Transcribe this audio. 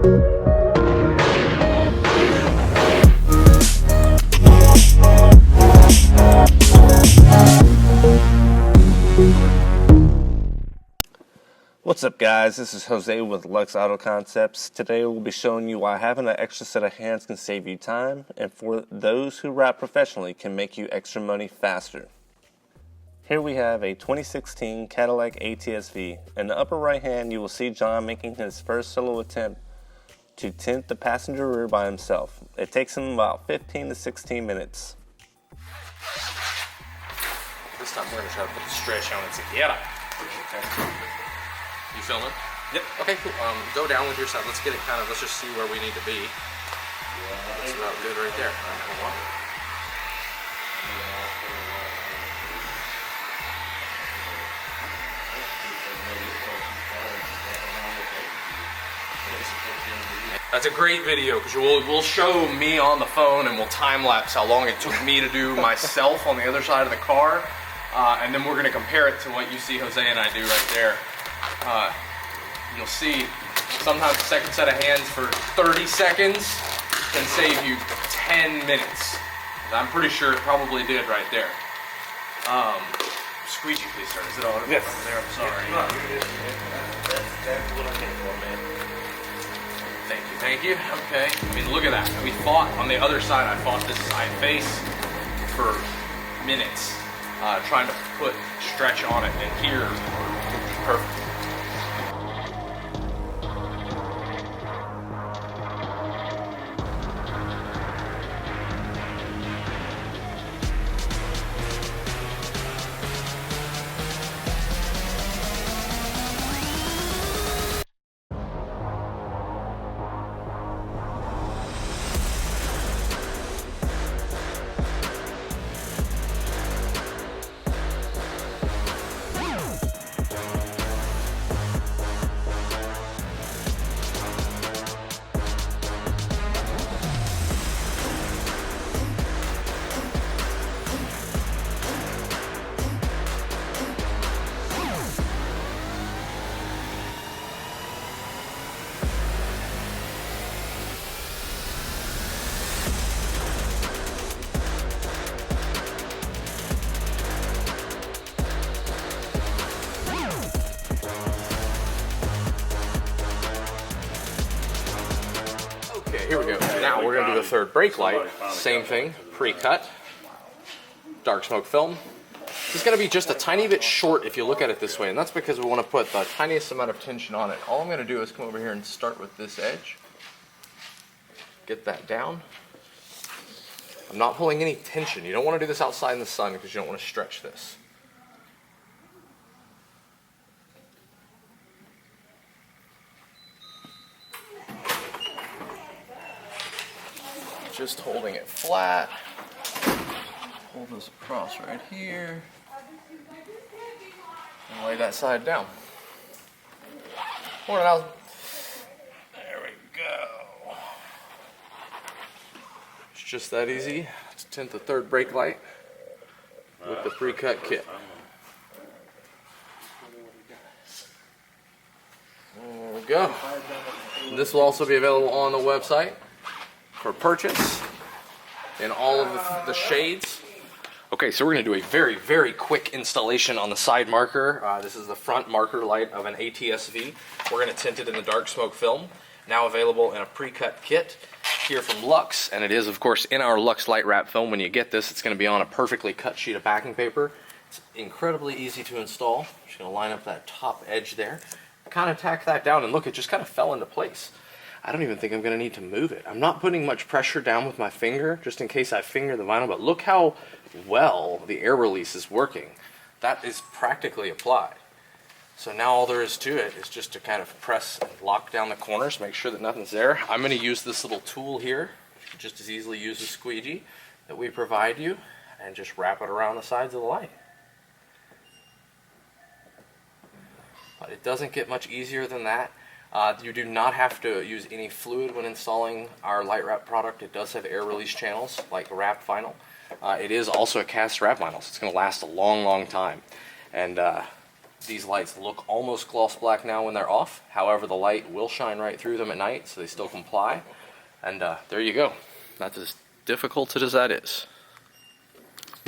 What's up guys, this is Jose with Luxe Auto Concepts. Today we'll be showing you why having an extra set of hands can save you time, and for those who wrap professionally can make you extra money faster. Here we have a 2016 Cadillac ATS-V. In the upper right hand you will see John making his first solo attempt to tint the passenger rear by himself. It takes him about 15 to 16 minutes. This time we're going to try to put the stretch on it together. Okay. You filming? Yep. Okay, cool. Go down with your side. Let's get it kind of, let's just see where we need to be. Yeah, that's about good right there. All right, hold on. That's a great video because we'll show me on the phone and we'll time lapse how long it took me to do myself on the other side of the car, and then we're going to compare it to what you see Jose and I do right there. You'll see sometimes the second set of hands for 30 seconds can save you 10 minutes. I'm pretty sure it probably did right there. Squeegee, please, sir. Is it all yes. over there? I'm sorry. That's what I'm looking for, man. Thank you. Okay. I mean, look at that. We fought on the other side. I fought this side face for minutes, trying to put stretch on it, and here, perfect. Here we go. Now we're going to do the third brake light. Same thing, pre-cut, dark smoke film. It's going to be just a tiny bit short if you look at it this way, and that's because we want to put the tiniest amount of tension on it. All I'm going to do is come over here and start with this edge. Get that down. I'm not pulling any tension. You don't want to do this outside in the sun because you don't want to stretch this. Just holding it flat. Hold this across right here. And lay that side down. There we go. It's just that easy to tint the third brake light with the pre-cut kit. There we go. And this will also be available on the website for purchase in all of the shades. Okay, so we're going to do a very, very quick installation on the side marker. This is the front marker light of an ATS-V. We're going to tint it in the dark smoke film. Now available in a pre-cut kit here from Luxe, and it is, of course, in our Luxe light wrap film. When you get this, it's going to be on a perfectly cut sheet of backing paper. It's incredibly easy to install. Just going to line up that top edge there, kind of tack that down, and look, it just kind of fell into place. I don't even think I'm going to need to move it. I'm not putting much pressure down with my finger, just in case I finger the vinyl, but look how well the air release is working. That is practically applied. So now all there is to it is just to kind of press and lock down the corners, make sure that nothing's there. I'm going to use this little tool here. You can just as easily use a squeegee that we provide you and just wrap it around the sides of the light. But it doesn't get much easier than that. You do not have to use any fluid when installing our light wrap product. It does have air release channels like wrapped vinyl. It is also a cast wrap vinyl, so it's going to last a long, long time. And These lights look almost gloss black now when they're off. However, the light will shine right through them at night, so they still comply. And there you go. That's as difficult as that is.